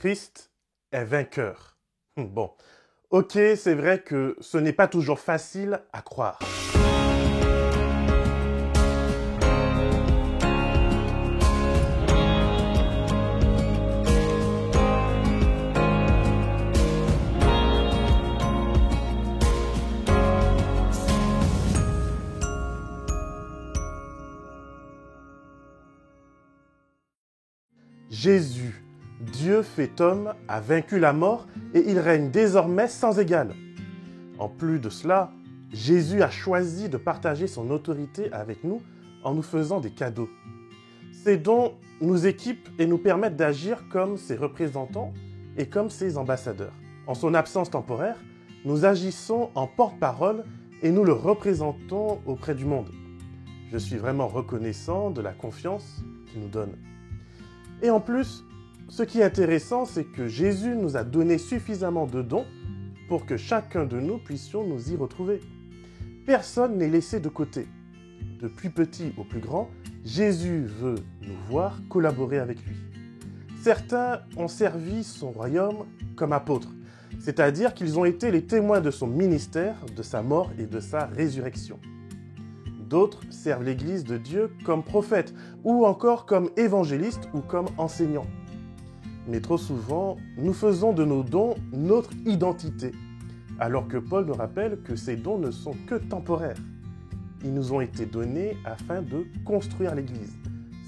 Christ est vainqueur. Bon, ok, c'est vrai que ce n'est pas toujours facile à croire. Jésus, Dieu fait homme, a vaincu la mort et il règne désormais sans égal. En plus de cela, Jésus a choisi de partager son autorité avec nous en nous faisant des cadeaux. Ces dons nous équipent et nous permettent d'agir comme ses représentants et comme ses ambassadeurs. En son absence temporaire, nous agissons en porte-parole et nous le représentons auprès du monde. Je suis vraiment reconnaissant de la confiance qu'il nous donne. Et en plus, ce qui est intéressant, c'est que Jésus nous a donné suffisamment de dons pour que chacun de nous puissions nous y retrouver. Personne n'est laissé de côté. De plus petit au plus grand, Jésus veut nous voir collaborer avec lui. Certains ont servi son royaume comme apôtres, c'est-à-dire qu'ils ont été les témoins de son ministère, de sa mort et de sa résurrection. D'autres servent l'Église de Dieu comme prophètes, ou encore comme évangélistes ou comme enseignants. Mais trop souvent, nous faisons de nos dons notre identité, alors que Paul nous rappelle que ces dons ne sont que temporaires. Ils nous ont été donnés afin de construire l'Église,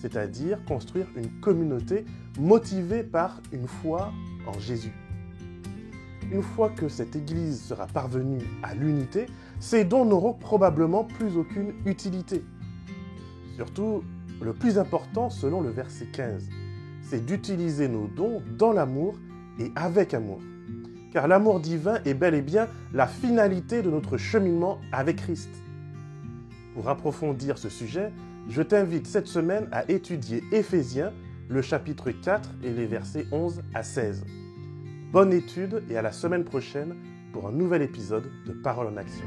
c'est-à-dire construire une communauté motivée par une foi en Jésus. Une fois que cette Église sera parvenue à l'unité, ces dons n'auront probablement plus aucune utilité. Surtout, le plus important selon le verset 15, c'est d'utiliser nos dons dans l'amour et avec amour. Car l'amour divin est bel et bien la finalité de notre cheminement avec Christ. Pour approfondir ce sujet, je t'invite cette semaine à étudier Éphésiens, le chapitre 4 et les versets 11 à 16. Bonne étude et à la semaine prochaine pour un nouvel épisode de Parole en Action.